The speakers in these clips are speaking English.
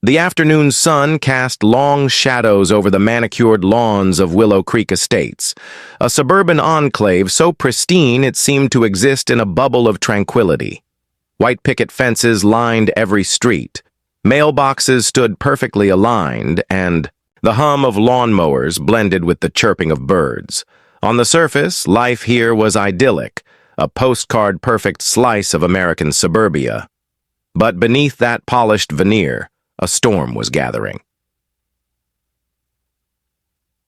The afternoon sun cast long shadows over the manicured lawns of Willow Creek Estates, a suburban enclave so pristine it seemed to exist in a bubble of tranquility. White picket fences lined every street, mailboxes stood perfectly aligned, and the hum of lawnmowers blended with the chirping of birds. On the surface, life here was idyllic, a postcard-perfect slice of American suburbia. But beneath that polished veneer, a storm was gathering.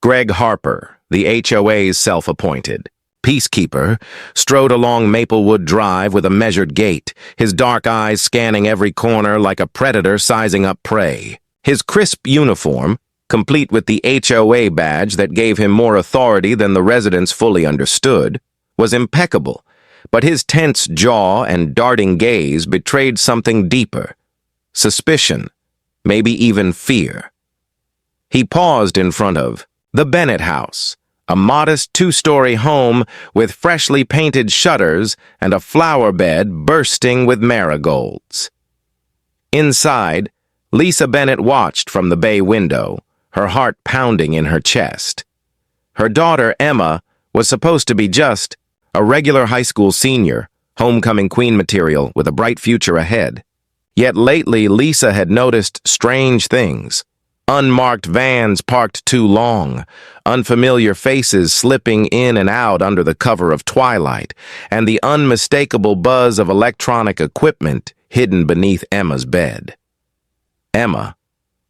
Greg Harper, the HOA's self-appointed peacekeeper, strode along Maplewood Drive with a measured gait, his dark eyes scanning every corner like a predator sizing up prey. His crisp uniform, complete with the HOA badge that gave him more authority than the residents fully understood, was impeccable, but his tense jaw and darting gaze betrayed something deeper: suspicion, maybe even fear. He paused in front of the Bennett house, a modest two-story home with freshly painted shutters and a flower bed bursting with marigolds. Inside, Lisa Bennett watched from the bay window, her heart pounding in her chest. Her daughter, Emma, was supposed to be just a regular high school senior, homecoming queen material with a bright future ahead. Yet lately, Lisa had noticed strange things. Unmarked vans parked too long, unfamiliar faces slipping in and out under the cover of twilight, and the unmistakable buzz of electronic equipment hidden beneath Emma's bed. Emma,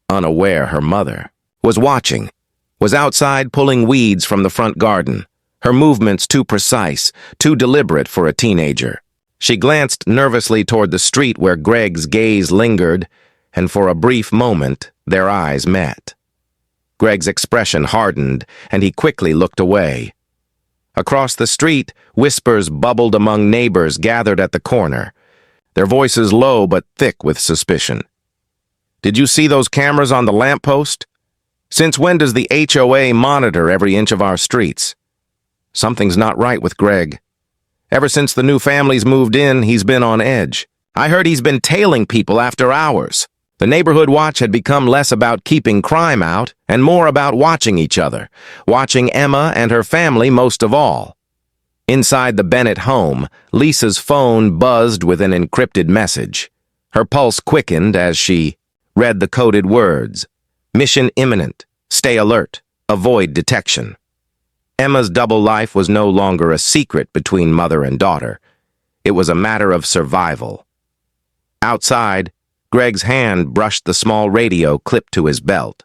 unaware her mother, was watching, was outside pulling weeds from the front garden, her movements too precise, too deliberate for a teenager. She glanced nervously toward the street where Greg's gaze lingered, and for a brief moment, their eyes met. Greg's expression hardened, and he quickly looked away. Across the street, whispers bubbled among neighbors gathered at the corner, their voices low but thick with suspicion. "Did you see those cameras on the lamppost? Since when does the HOA monitor every inch of our streets? Something's not right with Greg. Ever since the new families moved in, he's been on edge. I heard he's been tailing people after hours." The neighborhood watch had become less about keeping crime out and more about watching each other, watching Emma and her family most of all. Inside the Bennett home, Lisa's phone buzzed with an encrypted message. Her pulse quickened as she read the coded words: "Mission imminent. Stay alert. Avoid detection." Emma's double life was no longer a secret between mother and daughter. It was a matter of survival. Outside, Greg's hand brushed the small radio clipped to his belt.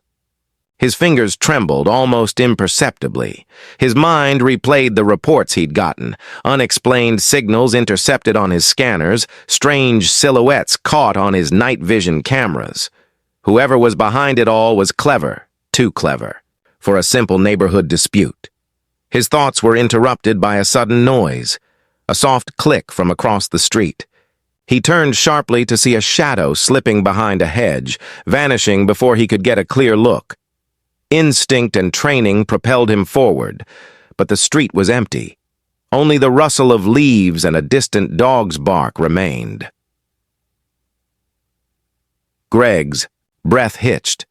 His fingers trembled almost imperceptibly. His mind replayed the reports he'd gotten, unexplained signals intercepted on his scanners, strange silhouettes caught on his night vision cameras. Whoever was behind it all was clever, too clever, for a simple neighborhood dispute. His thoughts were interrupted by a sudden noise, a soft click from across the street. He turned sharply to see a shadow slipping behind a hedge, vanishing before he could get a clear look. Instinct and training propelled him forward, but the street was empty. Only the rustle of leaves and a distant dog's bark remained. Greg's breath hitched.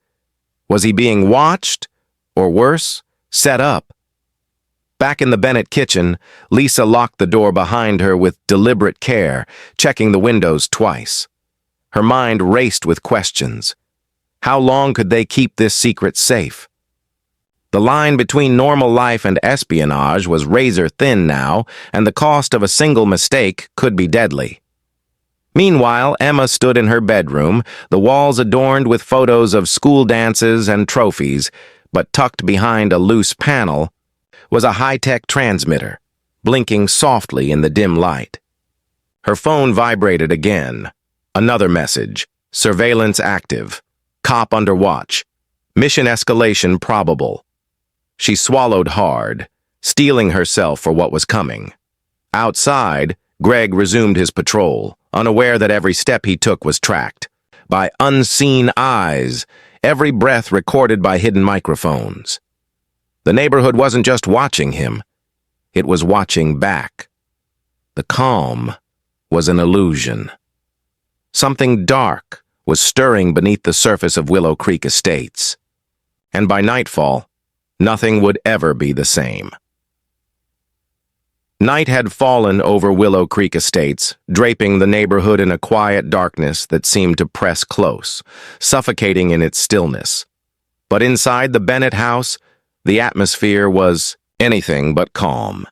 Was he being watched? Or worse, set up? Back in the Bennett kitchen, Lisa locked the door behind her with deliberate care, checking the windows twice. Her mind raced with questions. How long could they keep this secret safe? The line between normal life and espionage was razor thin now, and the cost of a single mistake could be deadly. Meanwhile, Emma stood in her bedroom, the walls adorned with photos of school dances and trophies, but tucked behind a loose panel was a high-tech transmitter, blinking softly in the dim light. Her phone vibrated again. Another message: surveillance active, cop under watch, mission escalation probable. She swallowed hard, steeling herself for what was coming. Outside, Greg resumed his patrol, unaware that every step he took was tracked by unseen eyes, every breath recorded by hidden microphones. The neighborhood wasn't just watching him, it was watching back. The calm was an illusion. Something dark, was stirring beneath the surface of Willow Creek Estates. And by nightfall, nothing would ever be the same. Night had fallen over Willow Creek Estates, draping the neighborhood in a quiet darkness that seemed to press close, suffocating in its stillness. But inside the Bennett house, the atmosphere was anything but calm.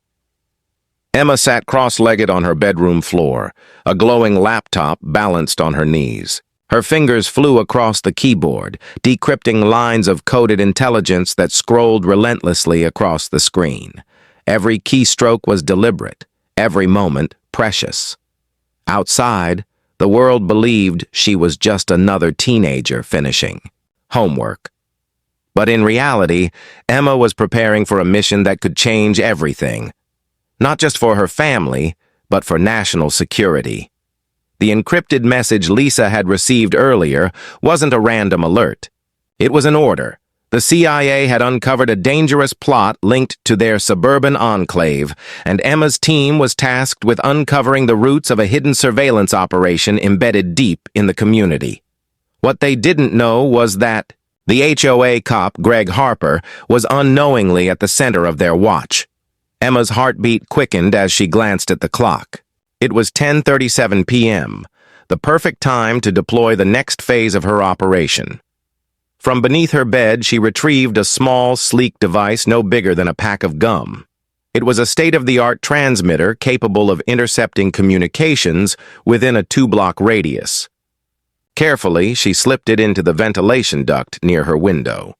Emma sat cross-legged on her bedroom floor, a glowing laptop balanced on her knees. Her fingers flew across the keyboard, decrypting lines of coded intelligence that scrolled relentlessly across the screen. Every keystroke was deliberate, every moment precious. Outside, the world believed she was just another teenager finishing homework. But in reality, Emma was preparing for a mission that could change everything. Not just for her family, but for national security. The encrypted message Lisa had received earlier wasn't a random alert. It was an order. The CIA had uncovered a dangerous plot linked to their suburban enclave, and Emma's team was tasked with uncovering the roots of a hidden surveillance operation embedded deep in the community. What they didn't know was that the HOA cop, Greg Harper, was unknowingly at the center of their watch. Emma's heartbeat quickened as she glanced at the clock. It was 10:37 p.m., the perfect time to deploy the next phase of her operation. From beneath her bed, she retrieved a small, sleek device no bigger than a pack of gum. It was a state-of-the-art transmitter capable of intercepting communications within a 2-block radius. Carefully, she slipped it into the ventilation duct near her window.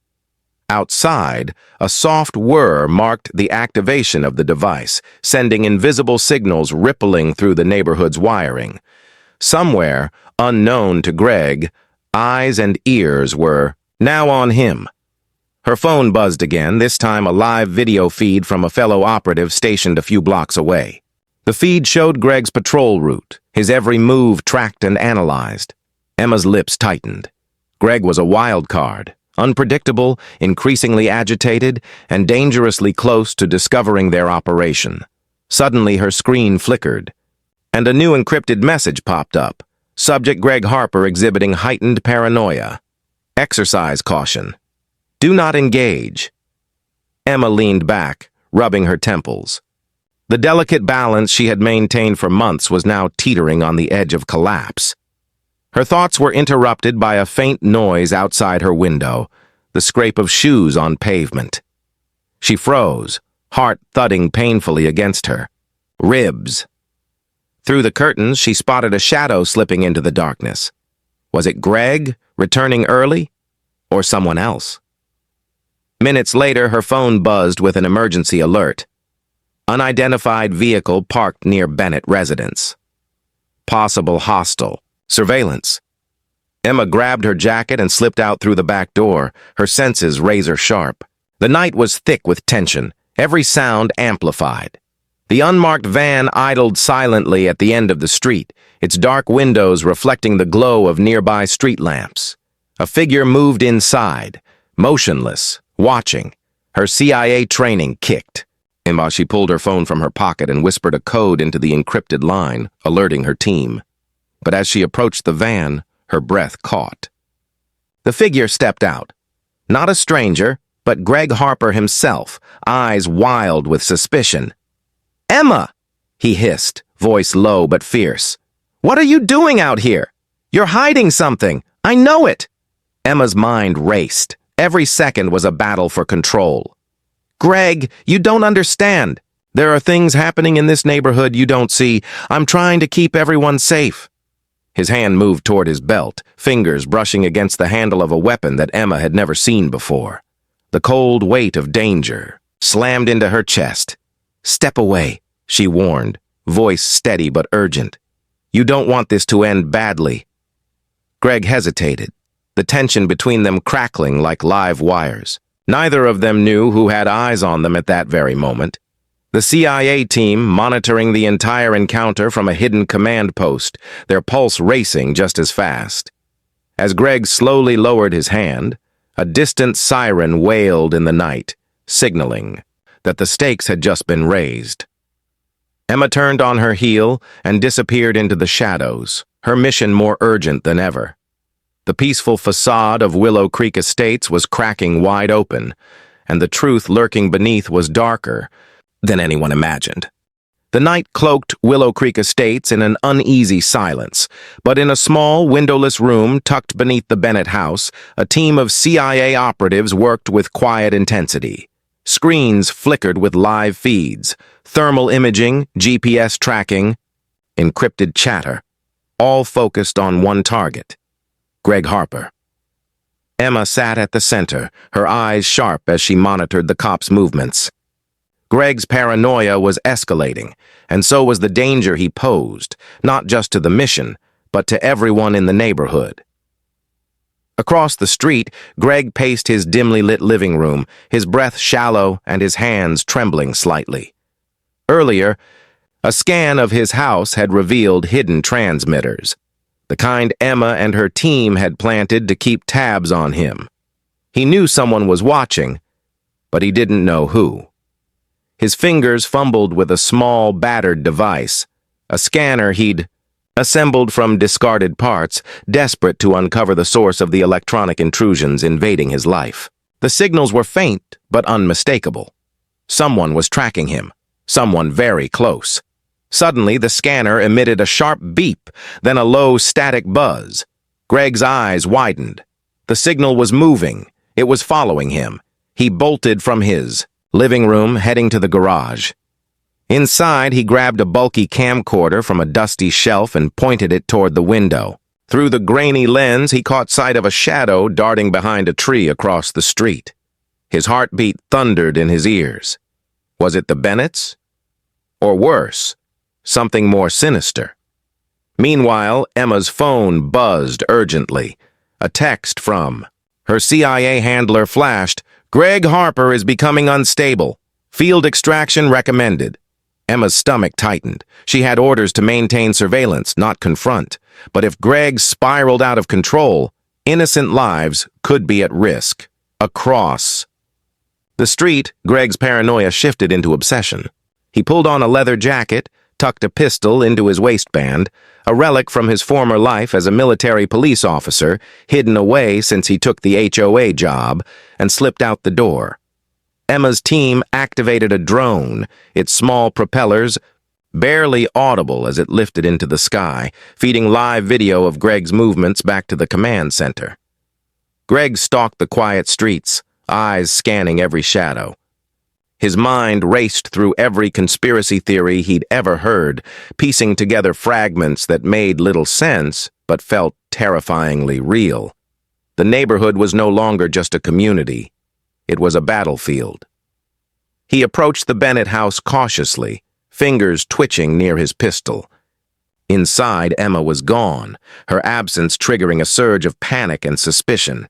Outside, a soft whir marked the activation of the device, sending invisible signals rippling through the neighborhood's wiring. Somewhere, unknown to Greg, eyes and ears were now on him. Her phone buzzed again, this time a live video feed from a fellow operative stationed a few blocks away. The feed showed Greg's patrol route, his every move tracked and analyzed. Emma's lips tightened. Greg was a wild card. Unpredictable, increasingly agitated, and dangerously close to discovering their operation. Suddenly her screen flickered, and a new encrypted message popped up. Subject Greg Harper exhibiting heightened paranoia. Exercise caution. Do not engage. Emma leaned back, rubbing her temples. The delicate balance she had maintained for months was now teetering on the edge of collapse. Her thoughts were interrupted by a faint noise outside her window, the scrape of shoes on pavement. She froze, heart thudding painfully against her. Ribs. Through the curtains, she spotted a shadow slipping into the darkness. Was it Greg, returning early, or someone else? Minutes later, her phone buzzed with an emergency alert. Unidentified vehicle parked near Bennett residence. Possible hostile. Surveillance. Emma grabbed her jacket and slipped out through the back door, her senses razor sharp. The night was thick with tension, every sound amplified. The unmarked van idled silently at the end of the street, its dark windows reflecting the glow of nearby street lamps. A figure moved inside, motionless, watching. Her CIA training kicked. Emma, she pulled her phone from her pocket and whispered a code into the encrypted line, alerting her team. But as she approached the van, her breath caught. The figure stepped out. Not a stranger, but Greg Harper himself, eyes wild with suspicion. "Emma!" he hissed, voice low but fierce. "What are you doing out here? You're hiding something. I know it!" Emma's mind raced. Every second was a battle for control. "Greg, you don't understand. There are things happening in this neighborhood you don't see. I'm trying to keep everyone safe." His hand moved toward his belt, fingers brushing against the handle of a weapon that Emma had never seen before. The cold weight of danger slammed into her chest. "Step away," she warned, voice steady but urgent. "You don't want this to end badly." Greg hesitated, the tension between them crackling like live wires. Neither of them knew who had eyes on them at that very moment. The CIA team monitoring the entire encounter from a hidden command post, their pulse racing just as fast. As Greg slowly lowered his hand, a distant siren wailed in the night, signaling that the stakes had just been raised. Emma turned on her heel and disappeared into the shadows, her mission more urgent than ever. The peaceful facade of Willow Creek Estates was cracking wide open, and the truth lurking beneath was darker than anyone imagined. The night cloaked Willow Creek Estates in an uneasy silence, but in a small, windowless room tucked beneath the Bennett house, a team of CIA operatives worked with quiet intensity. Screens flickered with live feeds, thermal imaging, GPS tracking, encrypted chatter, all focused on one target: Greg Harper. Emma sat at the center, her eyes sharp as she monitored the cops' movements. Greg's paranoia was escalating, and so was the danger he posed, not just to the mission, but to everyone in the neighborhood. Across the street, Greg paced his dimly lit living room, his breath shallow and his hands trembling slightly. Earlier, a scan of his house had revealed hidden transmitters, the kind Emma and her team had planted to keep tabs on him. He knew someone was watching, but he didn't know who. His fingers fumbled with a small, battered device, a scanner he'd assembled from discarded parts, desperate to uncover the source of the electronic intrusions invading his life. The signals were faint, but unmistakable. Someone was tracking him, someone very close. Suddenly, the scanner emitted a sharp beep, then a low, static buzz. Greg's eyes widened. The signal was moving. It was following him. He bolted from his living room, heading to the garage. Inside, he grabbed a bulky camcorder from a dusty shelf and pointed it toward the window. Through the grainy lens, he caught sight of a shadow darting behind a tree across the street. His heartbeat thundered in his ears. Was it the Bennetts? Or worse, something more sinister? Meanwhile, Emma's phone buzzed urgently. A text from her CIA handler flashed, "Greg Harper is becoming unstable. Field extraction recommended." Emma's stomach tightened. She had orders to maintain surveillance, not confront. But if Greg spiraled out of control, innocent lives could be at risk. Across the street, Greg's paranoia shifted into obsession. He pulled on a leather jacket, tucked a pistol into his waistband, a relic from his former life as a military police officer, hidden away since he took the HOA job, and slipped out the door. Emma's team activated a drone, its small propellers barely audible as it lifted into the sky, feeding live video of Greg's movements back to the command center. Greg stalked the quiet streets, eyes scanning every shadow. His mind raced through every conspiracy theory he'd ever heard, piecing together fragments that made little sense but felt terrifyingly real. The neighborhood was no longer just a community. It was a battlefield. He approached the Bennett house cautiously, fingers twitching near his pistol. Inside, Emma was gone, her absence triggering a surge of panic and suspicion.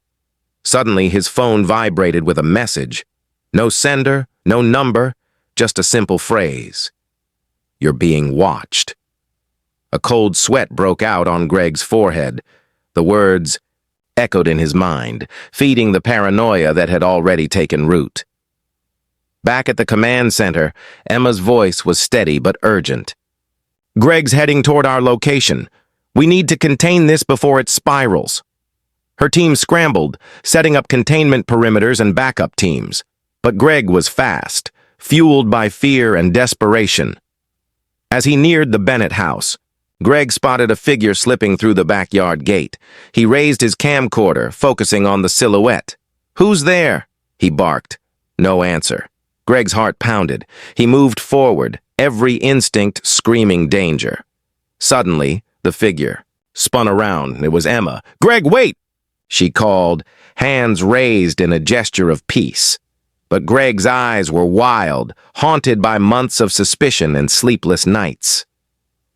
Suddenly, his phone vibrated with a message. No sender, no number, just a simple phrase. "You're being watched." A cold sweat broke out on Greg's forehead. The words echoed in his mind, feeding the paranoia that had already taken root. Back at the command center, Emma's voice was steady but urgent. "Greg's heading toward our location. We need to contain this before it spirals." Her team scrambled, setting up containment perimeters and backup teams. But Greg was fast, fueled by fear and desperation. As he neared the Bennett house, Greg spotted a figure slipping through the backyard gate. He raised his camcorder, focusing on the silhouette. "Who's there?" he barked. No answer. Greg's heart pounded. He moved forward, every instinct screaming danger. Suddenly, the figure spun around. It was Emma. "Greg, wait!" she called, hands raised in a gesture of peace. But Greg's eyes were wild, haunted by months of suspicion and sleepless nights.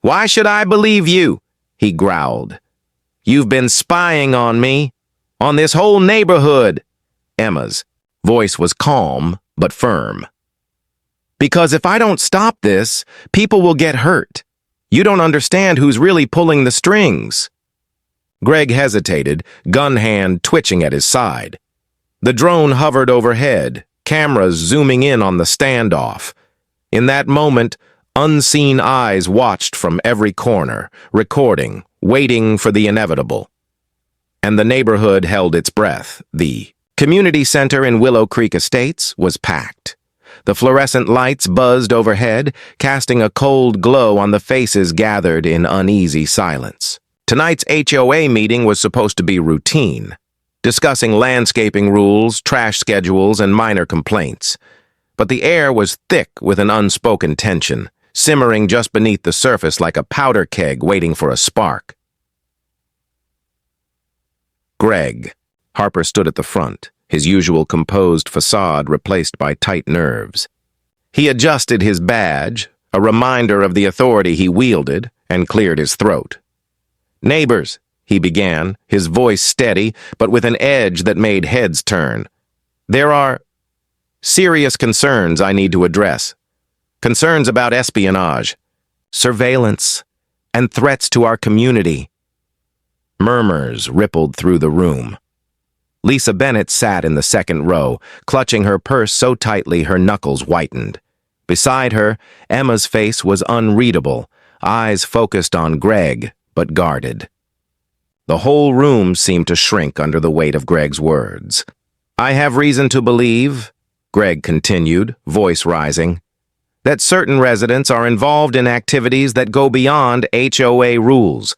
"Why should I believe you?" he growled. "You've been spying on me, on this whole neighborhood." Emma's voice was calm but firm. "Because if I don't stop this, people will get hurt. You don't understand who's really pulling the strings." Greg hesitated, gun hand twitching at his side. The drone hovered overhead, cameras zooming in on the standoff. In that moment, unseen eyes watched from every corner, recording, waiting for the inevitable. and the neighborhood held its breath. The community center in Willow Creek Estates was packed. The fluorescent lights buzzed overhead, casting a cold glow on the faces gathered in uneasy silence. Tonight's HOA meeting was supposed to be routine, discussing landscaping rules, trash schedules, and minor complaints. But the air was thick with an unspoken tension, simmering just beneath the surface like a powder keg waiting for a spark. Greg. Harper stood at the front, his usual composed facade replaced by tight nerves. He adjusted his badge, a reminder of the authority he wielded, and cleared his throat. "Neighbors," he began, his voice steady, but with an edge that made heads turn. "There are serious concerns I need to address. Concerns about espionage, surveillance, and threats to our community." Murmurs rippled through the room. Lisa Bennett sat in the second row, clutching her purse so tightly her knuckles whitened. Beside her, Emma's face was unreadable, eyes focused on Greg, but guarded. The whole room seemed to shrink under the weight of Greg's words. "I have reason to believe," Greg continued, voice rising, "that certain residents are involved in activities that go beyond HOA rules,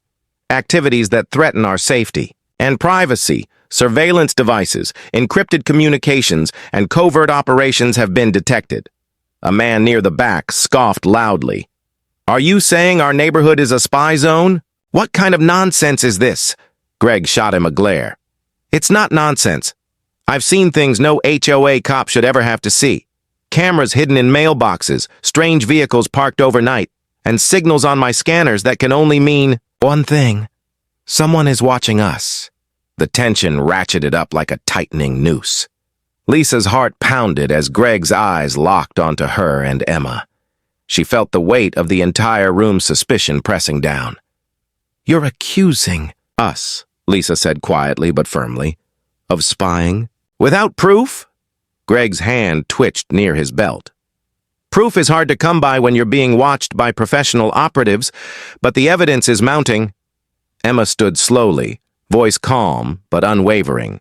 activities that threaten our safety and privacy. Surveillance devices, encrypted communications, and covert operations have been detected." A man near the back scoffed loudly. "Are you saying our neighborhood is a spy zone? What kind of nonsense is this?" Greg shot him a glare. "It's not nonsense. I've seen things no HOA cop should ever have to see. Cameras hidden in mailboxes, strange vehicles parked overnight, and signals on my scanners that can only mean one thing. Someone is watching us." The tension ratcheted up like a tightening noose. Lisa's heart pounded as Greg's eyes locked onto her and Emma. She felt the weight of the entire room's suspicion pressing down. "You're accusing us," Lisa said quietly but firmly, "of spying? Without proof?" Greg's hand twitched near his belt. "Proof is hard to come by when you're being watched by professional operatives, but the evidence is mounting." Emma stood slowly, voice calm but unwavering.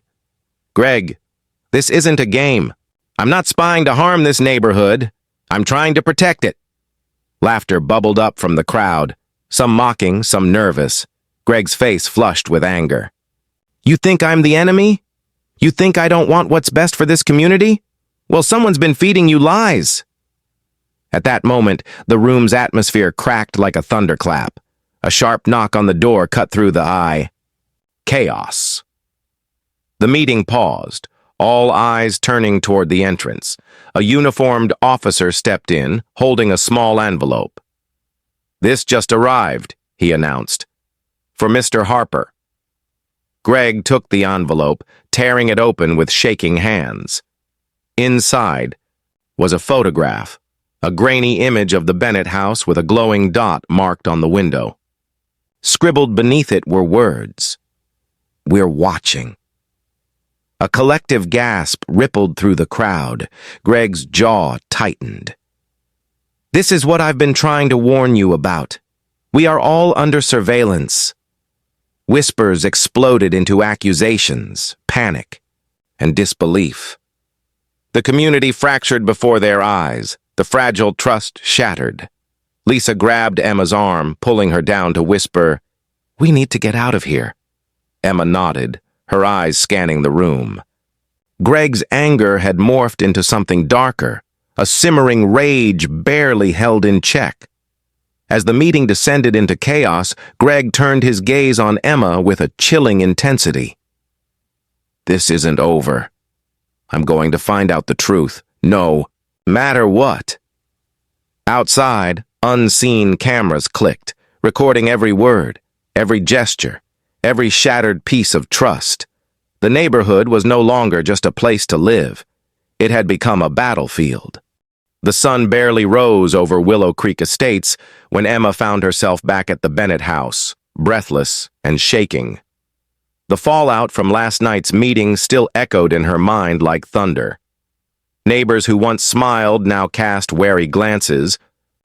"Greg, this isn't a game. I'm not spying to harm this neighborhood. I'm trying to protect it." Laughter bubbled up from the crowd, some mocking, some nervous. Greg's face flushed with anger. "You think I'm the enemy? You think I don't want what's best for this community? Well, someone's been feeding you lies." At that moment, the room's atmosphere cracked like a thunderclap. A sharp knock on the door cut through the eye. Chaos. The meeting paused, all eyes turning toward the entrance. A uniformed officer stepped in, holding a small envelope. "This just arrived," he announced. "For Mr. Harper." Greg took the envelope, tearing it open with shaking hands. Inside was a photograph, a grainy image of the Bennett house with a glowing dot marked on the window. Scribbled beneath it were words. "We're watching." A collective gasp rippled through the crowd. Greg's jaw tightened. "This is what I've been trying to warn you about. We are all under surveillance." Whispers exploded into accusations, panic, and disbelief. The community fractured before their eyes, the fragile trust shattered. Lisa grabbed Emma's arm, pulling her down to whisper, "We need to get out of here." Emma nodded, her eyes scanning the room. Greg's anger had morphed into something darker, a simmering rage barely held in check. As the meeting descended into chaos, Greg turned his gaze on Emma with a chilling intensity. "This isn't over. I'm going to find out the truth, no matter what." Outside, unseen cameras clicked, recording every word, every gesture, every shattered piece of trust. The neighborhood was no longer just a place to live. It had become a battlefield. The sun barely rose over Willow Creek Estates when Emma found herself back at the Bennett house, breathless and shaking. The fallout from last night's meeting still echoed in her mind like thunder. Neighbors who once smiled now cast wary glances,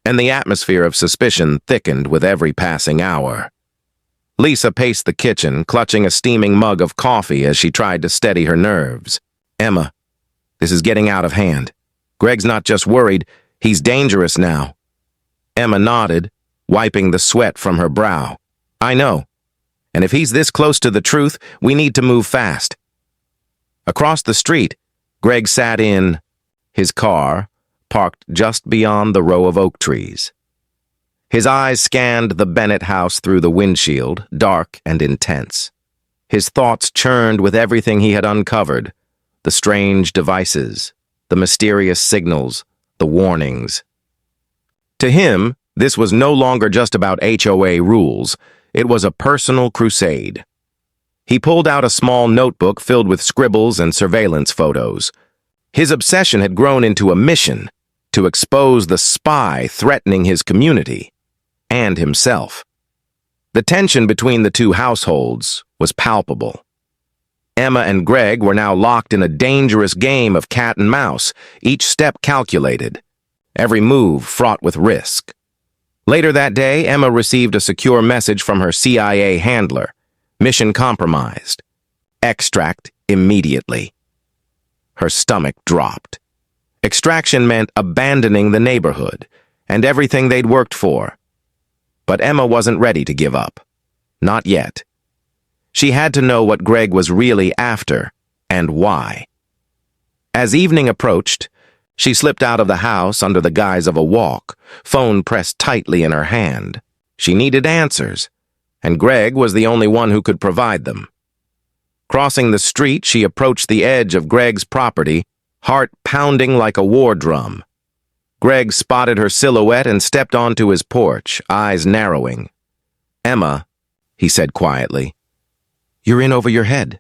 and the atmosphere of suspicion thickened with every passing hour. Lisa paced the kitchen, clutching a steaming mug of coffee as she tried to steady her nerves. Emma, this is getting out of hand. Greg's not just worried, he's dangerous now. Emma nodded, wiping the sweat from her brow. I know. And if he's this close to the truth, we need to move fast. Across the street, Greg sat in his car, parked just beyond the row of oak trees. His eyes scanned the Bennett house through the windshield, dark and intense. His thoughts churned with everything he had uncovered, the strange devices, the mysterious signals, the warnings. To him, this was no longer just about HOA rules. It was a personal crusade. He pulled out a small notebook filled with scribbles and surveillance photos. His obsession had grown into a mission to expose the spy threatening his community and himself. The tension between the two households was palpable. Emma and Greg were now locked in a dangerous game of cat and mouse, each step calculated, every move fraught with risk. Later that day, Emma received a secure message from her CIA handler. Mission compromised. Extract immediately. Her stomach dropped. Extraction meant abandoning the neighborhood and everything they'd worked for. But Emma wasn't ready to give up. Not yet. She had to know what Greg was really after and why. As evening approached, she slipped out of the house under the guise of a walk, phone pressed tightly in her hand. She needed answers, and Greg was the only one who could provide them. Crossing the street, she approached the edge of Greg's property, heart pounding like a war drum. Greg spotted her silhouette and stepped onto his porch, eyes narrowing. Emma, he said quietly, you're in over your head.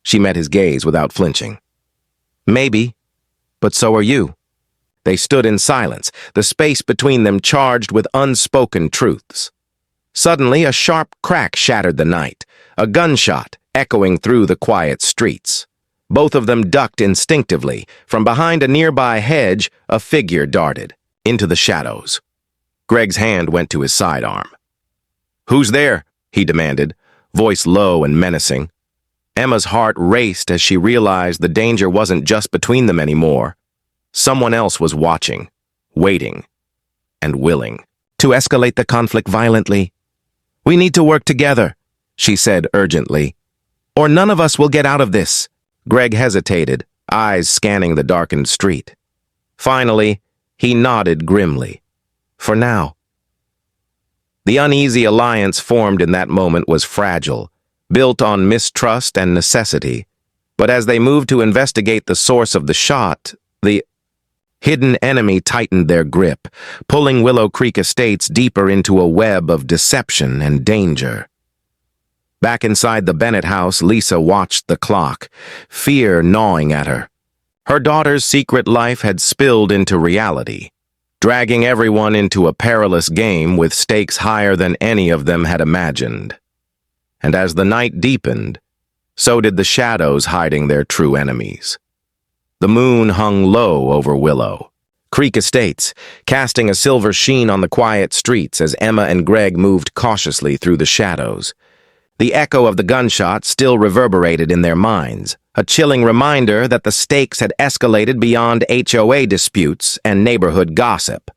She met his gaze without flinching. Maybe, but so are you. They stood in silence, the space between them charged with unspoken truths. Suddenly, a sharp crack shattered the night, a gunshot echoing through the quiet streets. Both of them ducked instinctively. From behind a nearby hedge, a figure darted into the shadows. Greg's hand went to his sidearm. Who's there? He demanded, voice low and menacing. Emma's heart raced as she realized the danger wasn't just between them anymore. Someone else was watching, waiting, and willing to escalate the conflict violently. We need to work together, she said urgently, or none of us will get out of this. Greg hesitated, eyes scanning the darkened street. Finally, he nodded grimly. For now. The uneasy alliance formed in that moment was fragile, built on mistrust and necessity. But as they moved to investigate the source of the shot, the hidden enemy tightened their grip, pulling Willow Creek Estates deeper into a web of deception and danger. Back inside the Bennett house, Lisa watched the clock, fear gnawing at her. Her daughter's secret life had spilled into reality, dragging everyone into a perilous game with stakes higher than any of them had imagined. And as the night deepened, so did the shadows hiding their true enemies. The moon hung low over Willow Creek Estates, casting a silver sheen on the quiet streets as Emma and Greg moved cautiously through the shadows. The echo of the gunshot still reverberated in their minds, a chilling reminder that the stakes had escalated beyond HOA disputes and neighborhood gossip.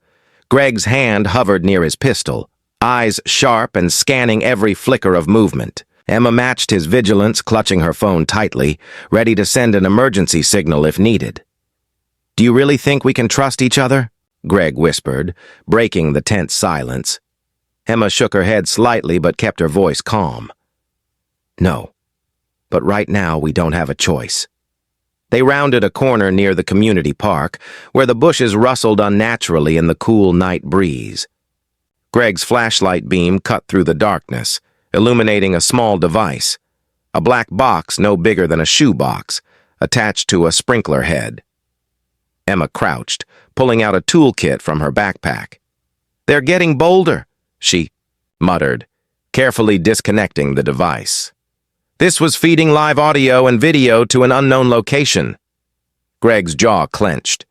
Greg's hand hovered near his pistol, eyes sharp and scanning every flicker of movement. Emma matched his vigilance, clutching her phone tightly, ready to send an emergency signal if needed. Do you really think we can trust each other? Greg whispered, breaking the tense silence. Emma shook her head slightly but kept her voice calm. No, but right now we don't have a choice. They rounded a corner near the community park, where the bushes rustled unnaturally in the cool night breeze. Greg's flashlight beam cut through the darkness, illuminating a small device, a black box no bigger than a shoebox, attached to a sprinkler head. Emma crouched, pulling out a toolkit from her backpack. They're getting bolder, she muttered, carefully disconnecting the device. This was feeding live audio and video to an unknown location. Greg's jaw clenched.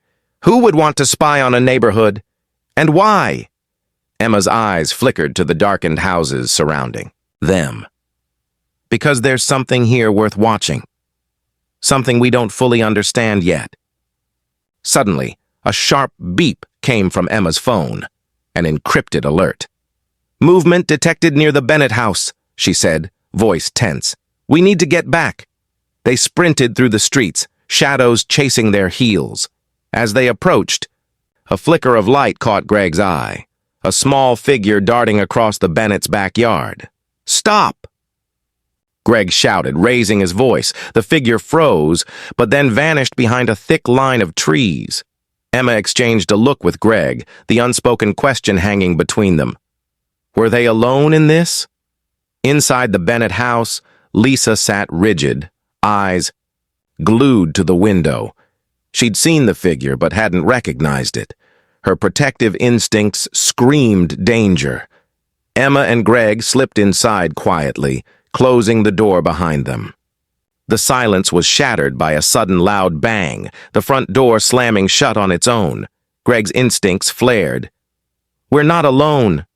Who would want to spy on a neighborhood? And why? Emma's eyes flickered to the darkened houses surrounding. Them. Because there's something here worth watching. Something we don't fully understand yet. Suddenly, a sharp beep came from Emma's phone, an encrypted alert. "Movement detected near the Bennett house," she said, voice tense. "We need to get back." They sprinted through the streets, shadows chasing their heels. As they approached, a flicker of light caught Greg's eye, a small figure darting across the Bennett's backyard. "Stop!" Greg shouted, raising his voice. The figure froze, but then vanished behind a thick line of trees. Emma exchanged a look with Greg, the unspoken question hanging between them. Were they alone in this? Inside the Bennett house, Lisa sat rigid, eyes glued to the window. She'd seen the figure but hadn't recognized it. Her protective instincts screamed danger. Emma and Greg slipped inside quietly, closing the door behind them. The silence was shattered by a sudden loud bang, the front door slamming shut on its own. Greg's instincts flared. "We're not alone."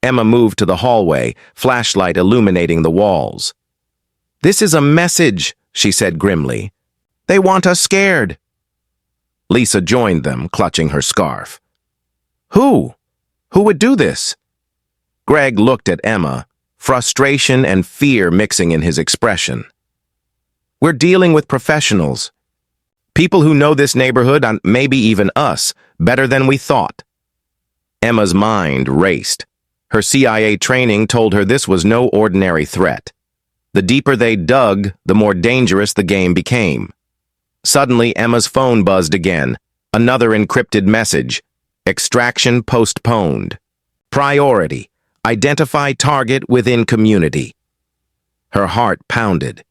Emma moved to the hallway, flashlight illuminating the walls. "This is a message," she said grimly. "They want us scared." Lisa joined them, clutching her scarf. Who? Who would do this?" Greg looked at Emma, frustration and fear mixing in his expression. "We're dealing with professionals. People who know this neighborhood, and maybe even us, better than we thought." Emma's mind raced. Her CIA training told her this was no ordinary threat. The deeper they dug, the more dangerous the game became. Suddenly, Emma's phone buzzed again. Another encrypted message. Extraction postponed. Priority. Identify target within community. Her heart pounded.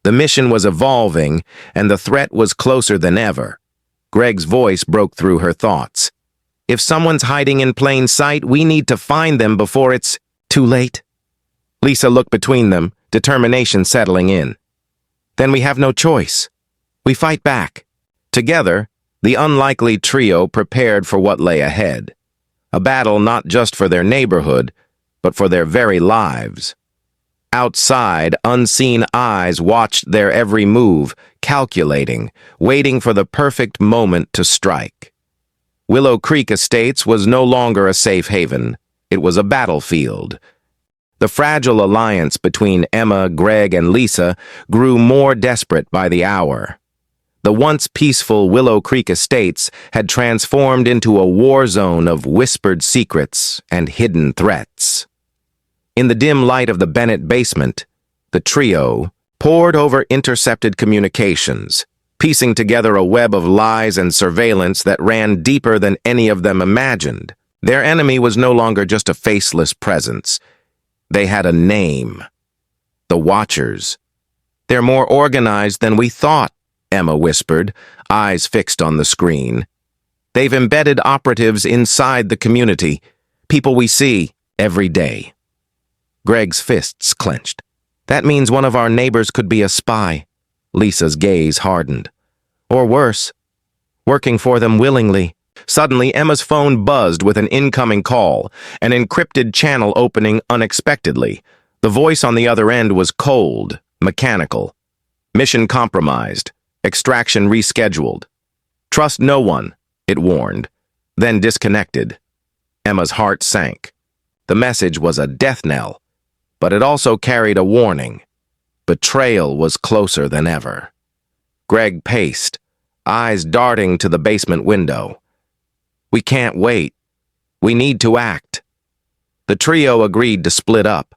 The mission was evolving, and the threat was closer than ever. Greg's voice broke through her thoughts. "If someone's hiding in plain sight, we need to find them before it's too late." Lisa looked between them, determination settling in. "Then we have no choice. We fight back." Together, the unlikely trio prepared for what lay ahead. A battle not just for their neighborhood, but for their very lives. Outside, unseen eyes watched their every move, calculating, waiting for the perfect moment to strike. Willow Creek Estates was no longer a safe haven. It was a battlefield. The fragile alliance between Emma, Greg, and Lisa grew more desperate by the hour. The once peaceful Willow Creek Estates had transformed into a war zone of whispered secrets and hidden threats. In the dim light of the Bennett basement, the trio pored over intercepted communications, piecing together a web of lies and surveillance that ran deeper than any of them imagined. Their enemy was no longer just a faceless presence. They had a name. The Watchers. "They're more organized than we thought," Emma whispered, eyes fixed on the screen. "They've embedded operatives inside the community, people we see every day." Greg's fists clenched. "That means one of our neighbors could be a spy." Lisa's gaze hardened. "Or worse, working for them willingly." Suddenly, Emma's phone buzzed with an incoming call, an encrypted channel opening unexpectedly. The voice on the other end was cold, mechanical. "Mission compromised. Extraction rescheduled. Trust no one," it warned, then disconnected. Emma's heart sank. The message was a death knell, but it also carried a warning. Betrayal was closer than ever. Greg paced, eyes darting to the basement window. "We can't wait. We need to act." The trio agreed to split up,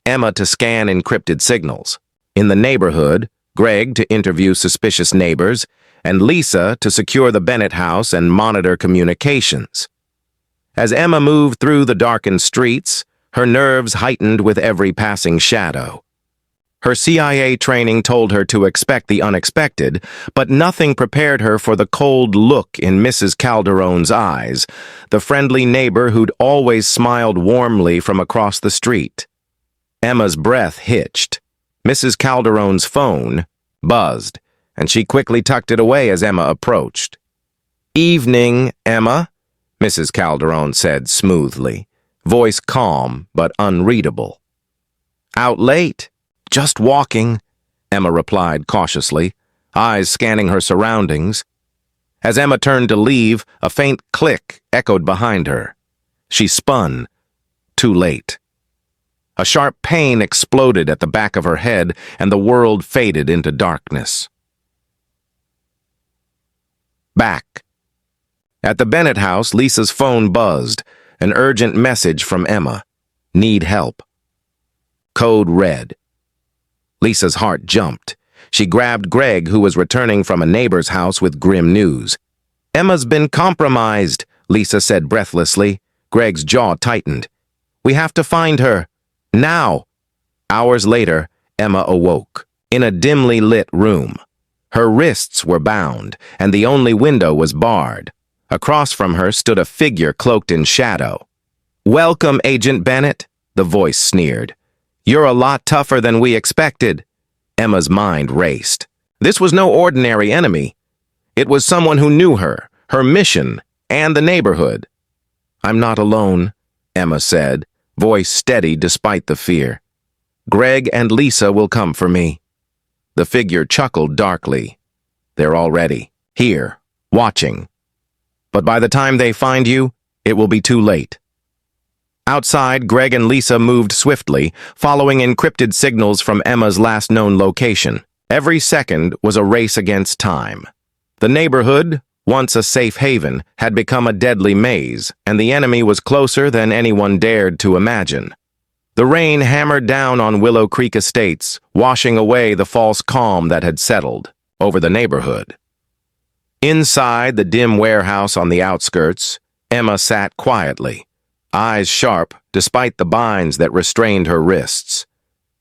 Emma to scan encrypted signals. In the neighborhood, Greg to interview suspicious neighbors, and Lisa to secure the Bennett house and monitor communications. As Emma moved through the darkened streets, her nerves heightened with every passing shadow. Her CIA training told her to expect the unexpected, but nothing prepared her for the cold look in Mrs. Calderon's eyes, the friendly neighbor who'd always smiled warmly from across the street. Emma's breath hitched. Mrs. Calderon's phone buzzed, and she quickly tucked it away as Emma approached. "Evening, Emma," Mrs. Calderon said smoothly, voice calm but unreadable. Out late. Just walking, Emma replied cautiously, eyes scanning her surroundings. As Emma turned to leave, a faint click echoed behind her. She spun. Too late. A sharp pain exploded at the back of her head, and the world faded into darkness. Back. At the Bennett house, Lisa's phone buzzed. An urgent message from Emma. Need help. Code red. Lisa's heart jumped. She grabbed Greg, who was returning from a neighbor's house with grim news. Emma's been compromised, Lisa said breathlessly. Greg's jaw tightened. We have to find her. Now. Hours later, Emma awoke. In a dimly lit room. Her wrists were bound, and the only window was barred. Across from her stood a figure cloaked in shadow. Welcome, Agent Bennett, the voice sneered. You're a lot tougher than we expected. Emma's mind raced. This was no ordinary enemy. It was someone who knew her mission, and the neighborhood. I'm not alone, Emma said, voice steady despite the fear. Greg and Lisa will come for me. The figure chuckled darkly. They're already here, watching. But by the time they find you, it will be too late. Outside, Greg and Lisa moved swiftly, following encrypted signals from Emma's last known location. Every second was a race against time. The neighborhood, once a safe haven, had become a deadly maze, and the enemy was closer than anyone dared to imagine. The rain hammered down on Willow Creek Estates, washing away the false calm that had settled over the neighborhood. Inside the dim warehouse on the outskirts, Emma sat quietly, eyes sharp despite the binds that restrained her wrists.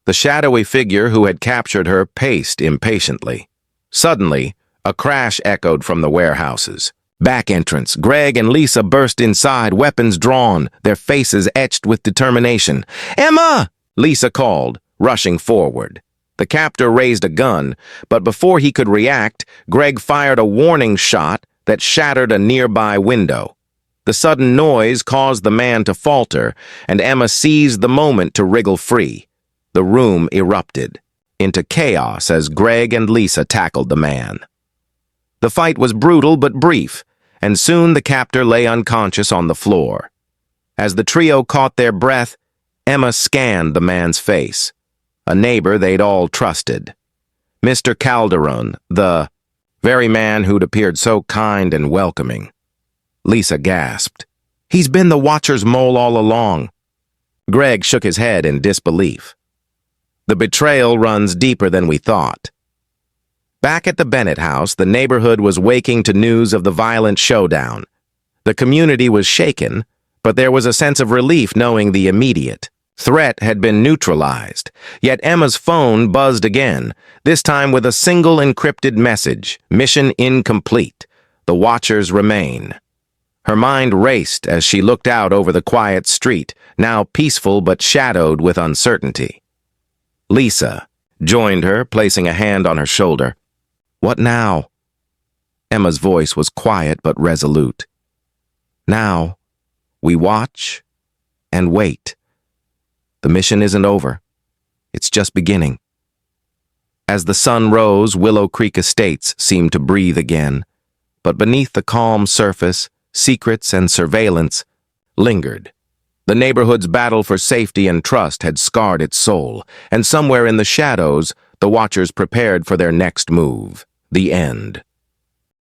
The shadowy figure who had captured her paced impatiently. Suddenly, a crash echoed from the warehouses. Back entrance, Greg and Lisa burst inside, weapons drawn, their faces etched with determination. Emma! Lisa called, rushing forward. The captor raised a gun, but before he could react, Greg fired a warning shot that shattered a nearby window. The sudden noise caused the man to falter, and Emma seized the moment to wriggle free. The room erupted into chaos as Greg and Lisa tackled the man. The fight was brutal but brief, and soon the captor lay unconscious on the floor. As the trio caught their breath, Emma scanned the man's face. A neighbor they'd all trusted. Mr. Calderon, the very man who'd appeared so kind and welcoming. Lisa gasped. He's been the Watcher's mole all along. Greg shook his head in disbelief. The betrayal runs deeper than we thought. Back at the Bennett house, the neighborhood was waking to news of the violent showdown. The community was shaken, but there was a sense of relief knowing the immediate threat had been neutralized. Yet Emma's phone buzzed again, this time with a single encrypted message, mission incomplete. The Watchers remain. Her mind raced as she looked out over the quiet street, now peaceful but shadowed with uncertainty. Lisa joined her, placing a hand on her shoulder. What now? Emma's voice was quiet but resolute. Now, we watch and wait. The mission isn't over. It's just beginning. As the sun rose, Willow Creek Estates seemed to breathe again, but beneath the calm surface, secrets and surveillance lingered. The neighborhood's battle for safety and trust had scarred its soul, and somewhere in the shadows, the Watchers prepared for their next move, the end.